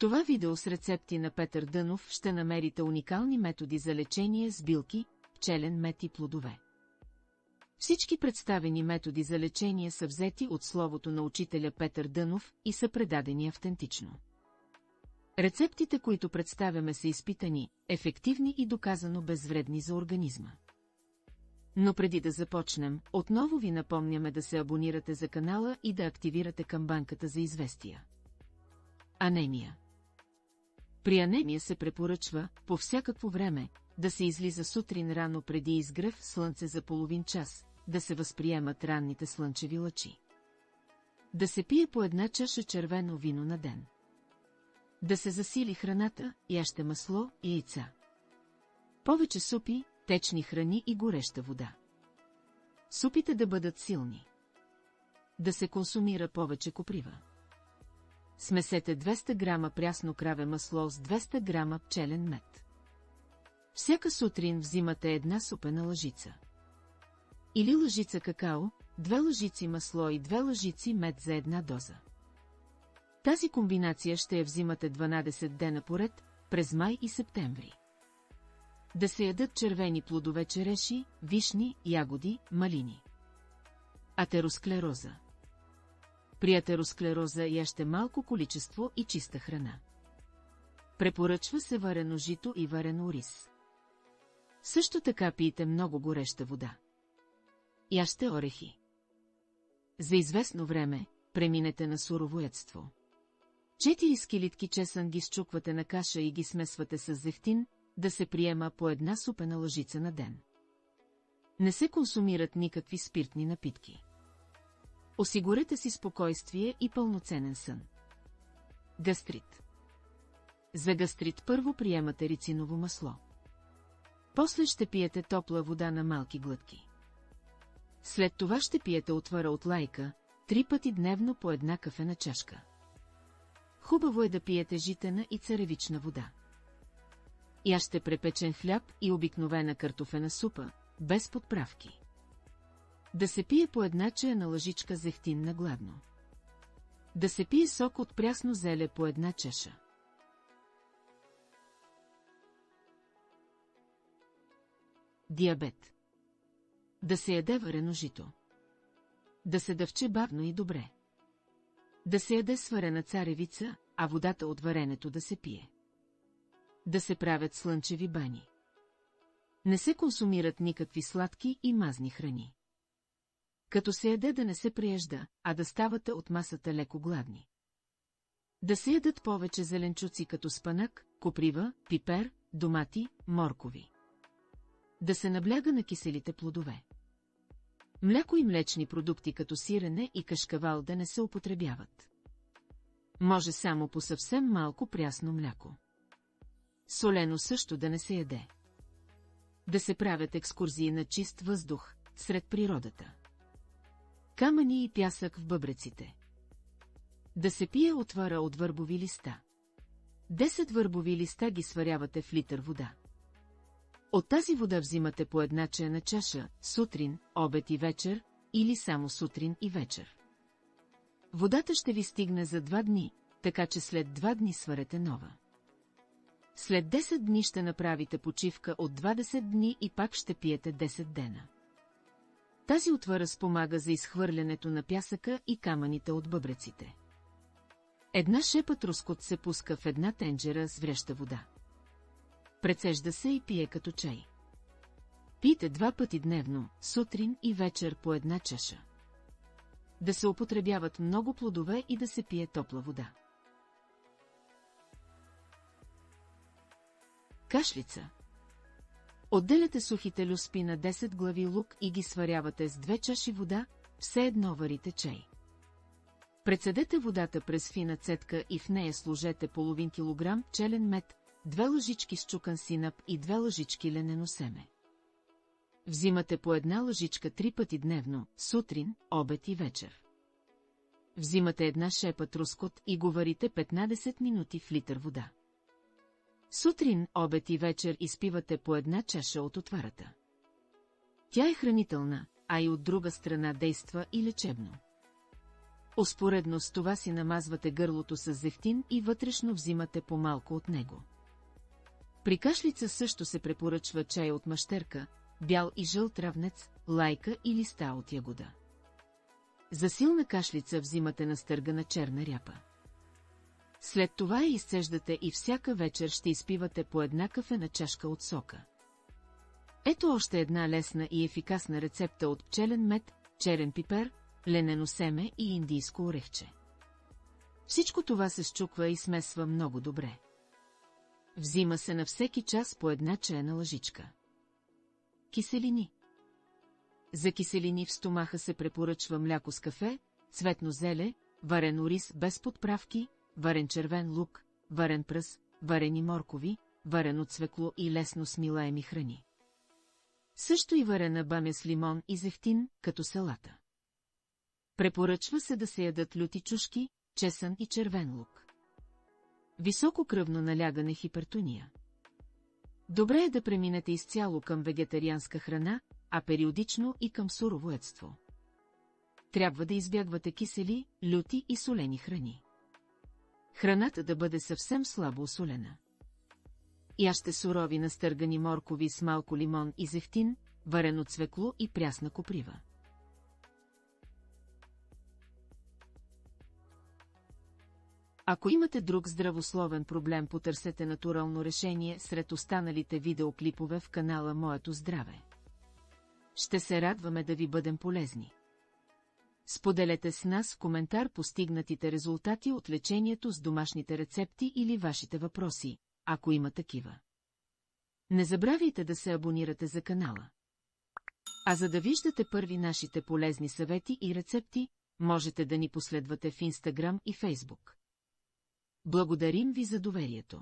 това видео с рецепти на Петър Дънов ще намерите уникални методи за лечение с билки, пчелен мед и плодове. Всички представени методи за лечение са взети от словото на учителя Петър Дънов и са предадени автентично. Рецептите, които представяме, са изпитани, ефективни и доказано безвредни за организма. Но преди да започнем, отново ви напомняме да се абонирате за канала и да активирате камбанката за известия. Анемия. При анемия се препоръчва, по всякакво време, да се излиза сутрин рано преди изгрев слънце за половин час, да се възприемат ранните слънчеви лъчи. Да се пие по една чаша червено вино на ден. Да се засили храната, яще масло и яйца. Повече супи, течни храни и гореща вода. Супите да бъдат силни. Да се консумира повече коприва. Смесете 200 грама прясно краве масло с 200 грама пчелен мед. Всяка сутрин взимате една супена лъжица. Или лъжица какао, 2 лъжици масло и 2 лъжици мед за една доза. Тази комбинация ще я взимате 12 дена поред, през май и септември. Да се ядат червени плодове, череши, вишни, ягоди, малини. Атеросклероза. При атеросклероза яще малко количество и чиста храна. Препоръчва се варено жито и варено ориз. Също така пийте много гореща вода. Яще орехи. За известно време преминете на суровоедство. 4 скилитки чесън ги счуквате на каша и ги смесвате с зехтин, да се приема по една супена лъжица на ден. Не се консумират никакви спиртни напитки. Осигурете си спокойствие и пълноценен сън. Гастрит. За гастрит първо приемате рициново масло. После ще пиете топла вода на малки глътки. След това ще пиете отвара от лайка, 3 пъти дневно по една кафена чашка. Хубаво е да пиете житена и царевична вода. Яще препечен хляб и обикновена картофена супа, без подправки. Да се пие по една чайна лъжичка зехтин на гладно. Да се пие сок от прясно зеле по една чаша. Диабет. Да се яде варено жито. Да се дъвче бавно и добре. Да се яде сварена царевица, а водата от варенето да се пие. Да се правят слънчеви бани. Не се консумират никакви сладки и мазни храни. Като се яде да не се преежда, а да ставате от масата леко гладни. Да се ядат повече зеленчуци като спанак, коприва, пипер, домати, моркови. Да се набляга на киселите плодове. Мляко и млечни продукти като сирене и кашкавал да не се употребяват. Може само по съвсем малко прясно мляко. Солено също да не се яде. Да се правят екскурзии на чист въздух, сред природата. Камъни и пясък в бъбреците. Да се пие отвара от върбови листа. 10 върбови листа ги сварявате в литър вода. От тази вода взимате по една чайна чаша, сутрин, обед и вечер, или само сутрин и вечер. Водата ще ви стигне за 2 дни, така че след 2 дни сварете нова. След 10 дни ще направите почивка от 20 дни и пак ще пиете 10 дена. Тази отвара спомага за изхвърлянето на пясъка и камъните от бъбреците. Една шепа трускот се пуска в една тенджера с вряща вода. Прецежда се и пие като чай. Пийте 2 пъти дневно, сутрин и вечер по една чаша. Да се употребяват много плодове и да се пие топла вода. Кашлица. Отделяте сухите люспи на 10 глави лук и ги сварявате с 2 чаши вода, все едно варите чай. Прецедете водата през фина цедка и в нея сложете половин килограм пчелен мед, 2 лъжички счукан синап и 2 лъжички ленено семе. Взимате по една лъжичка 3 пъти дневно, сутрин, обед и вечер. Взимате една шепа трускот и го варите 15 минути в литър вода. Сутрин, обед и вечер изпивате по една чаша от отварата. Тя е хранителна, а и от друга страна действа и лечебно. Успоредно с това си намазвате гърлото с зехтин и вътрешно взимате по-малко от него. При кашлица също се препоръчва чай от мащерка, бял и жълт травнец, лайка и листа от ягода. За силна кашлица взимате настъргана черна ряпа. След това я изцеждате и всяка вечер ще изпивате по една кафена чашка от сока. Ето още една лесна и ефикасна рецепта от пчелен мед, черен пипер, ленено семе и индийско орехче. Всичко това се счуква и смесва много добре. Взима се на всеки час по една чайна лъжичка. Киселини. За киселини в стомаха се препоръчва мляко с кафе, цветно зеле, варен ориз без подправки, варен червен лук, варен пръс, варени моркови, варено цвекло и лесно смилаеми храни. Също и варена бамя с лимон и зехтин, като салата. Препоръчва се да се ядат люти чушки, чесън и червен лук. Високо кръвно налягане хипертония. Добре е да преминете изцяло към вегетарианска храна, а периодично и към суровоедство. Трябва да избягвате кисели, люти и солени храни. Храната да бъде съвсем слабо осолена. Яжте сурови настъргани моркови с малко лимон и зехтин, варено цвекло и прясна коприва. Ако имате друг здравословен проблем, потърсете натурално решение сред останалите видеоклипове в канала Моето здраве. Ще се радваме да ви бъдем полезни. Споделете с нас в коментар постигнатите резултати от лечението с домашните рецепти или вашите въпроси, ако има такива. Не забравяйте да се абонирате за канала. А за да виждате първи нашите полезни съвети и рецепти, можете да ни последвате в Instagram и Facebook. Благодарим ви за доверието.